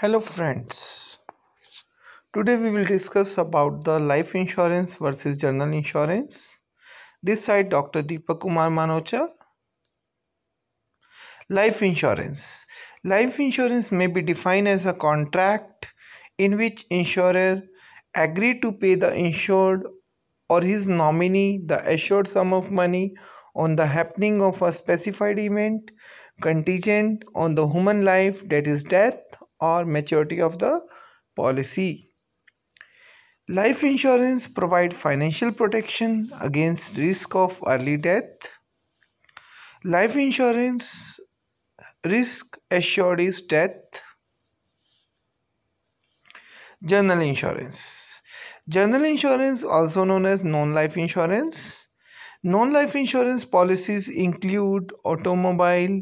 Hello friends. Today we will discuss about the life insurance versus general insurance. This side Dr. Deepak Kumar Manocha. Life insurance. Life insurance may be defined as a contract in which insurer agree to pay the insured or his nominee the assured sum of money on the happening of a specified event contingent on the human life, that is death or maturity of the policy. Life insurance provides financial protection against risk of early death. Life insurance risk assured is death. General insurance. General insurance, also known as non-life insurance. Non-life insurance policies include automobile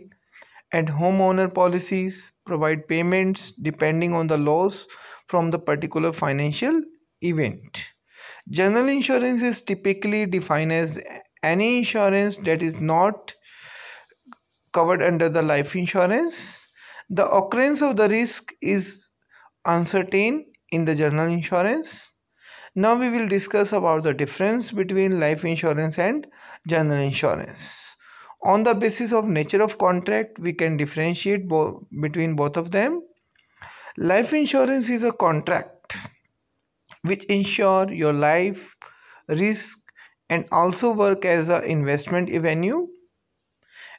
and homeowner policies, provide payments depending on the loss from the particular financial event. General insurance is typically defined as any insurance that is not covered under the life insurance. The occurrence of the risk is uncertain in the general insurance. Now we will discuss about the difference between life insurance and general insurance. On the basis of nature of contract, we can differentiate between both of them. Life insurance is a contract which ensure your life, risk, and also work as an investment avenue,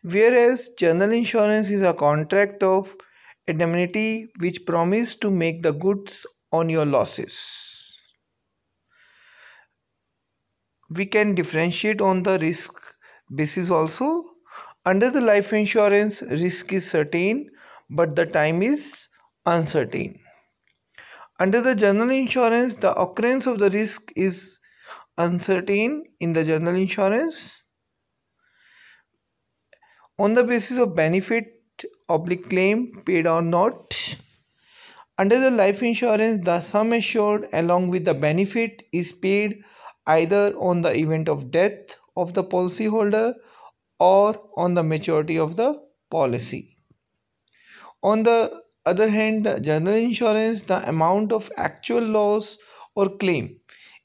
whereas general insurance is a contract of indemnity which promise to make the goods on your losses. We can differentiate on the risk basis also. Under the life insurance, risk is certain but the time is uncertain. Under the general insurance, the occurrence of the risk is uncertain in the general insurance. On the basis of benefit oblique claim paid or not. Under the life insurance, the sum assured along with the benefit is paid either on the event of death of the policyholder or on the maturity of the policy. On the other hand, the general insurance, the amount of actual loss or claim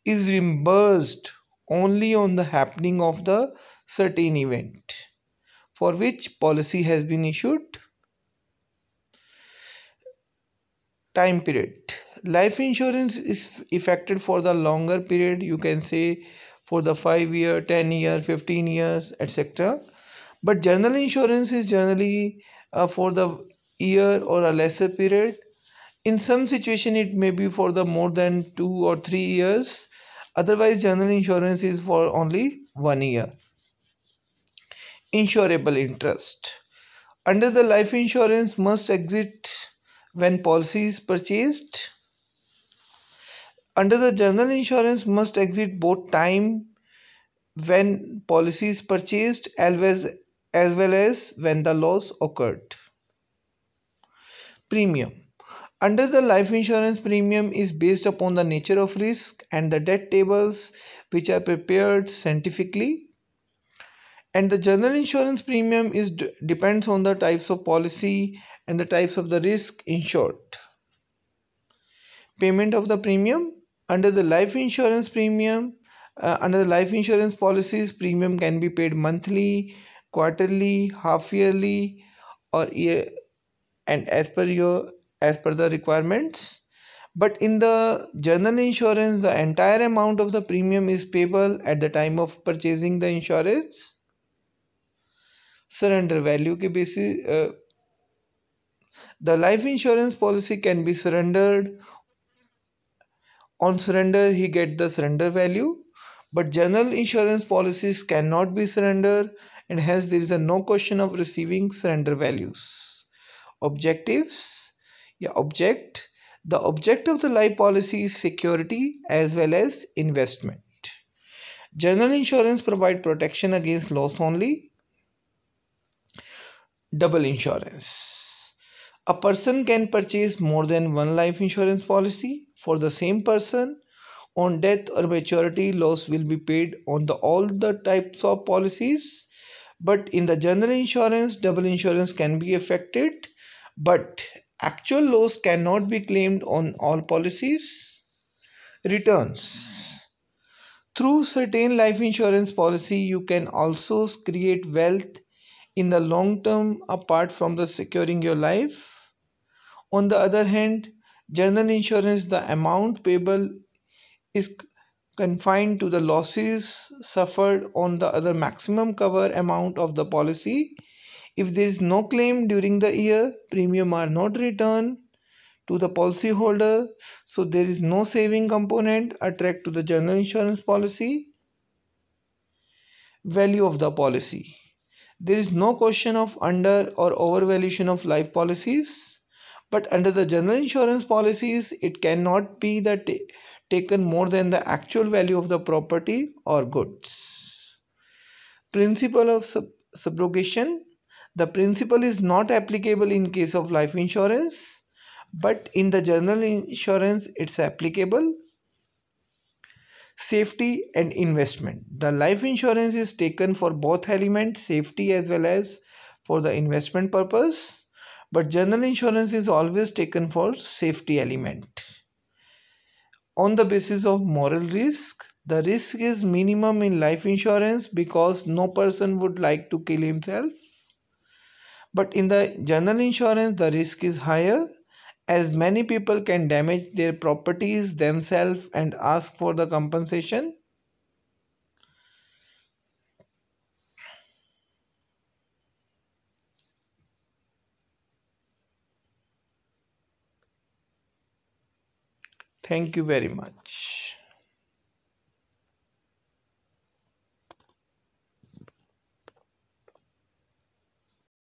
is reimbursed only on the happening of the certain event for which policy has been issued. Time period. Life insurance is effected for the longer period, you can say for the 5 year, 10 year, 15 years, etc. But general insurance is generally for the year or a lesser period. In some situation it may be for the more than 2 or 3 years. Otherwise general insurance is for only 1 year. Insurable interest. Under the life insurance must exit when policy is purchased. Under the general insurance must exit both time when policy is purchased as well as when the loss occurred. Premium. Under the life insurance, premium is based upon the nature of risk and the death tables which are prepared scientifically. And the general insurance premium depends on the types of policy and the types of the risk insured. Payment of the premium. Under the life insurance under the life insurance policies, premium can be paid monthly, quarterly, half yearly, or year, and as per the requirements. But in the general insurance, the entire amount of the premium is payable at the time of purchasing the insurance. Surrender value के basis the life insurance policy can be surrendered. On surrender, he get the surrender value, but general insurance policies cannot be surrendered, and hence there is no question of receiving surrender values. Objectives. The object of the life policy is security as well as investment. General insurance provide protection against loss only. Double insurance. A person can purchase more than one life insurance policy for the same person. On death or maturity, loss will be paid on all the types of policies. But in the general insurance, double insurance can be affected. But Actual loss cannot be claimed on all policies. Returns. Through certain life insurance policy, you can also create wealth in the long term apart from the securing your life. On the other hand, general insurance, the amount payable is confined to the losses suffered on the other maximum cover amount of the policy. If there is no claim during the year, premium are not returned to the policyholder, so there is no saving component attract to the general insurance policy. Value of the policy. There is no question of under or overvaluation of life policies, but under the general insurance policies, it cannot be taken more than the actual value of the property or goods. Principle of subrogation. The principle is not applicable in case of life insurance, but in the general insurance, it's applicable. Safety and investment. The life insurance is taken for both elements, safety as well as for the investment purpose, but general insurance is always taken for safety element. On the basis of moral risk, the risk is minimum in life insurance because no person would like to kill himself, but in the general insurance the risk is higher as many people can damage their properties themselves and ask for the compensation. Thank you very much.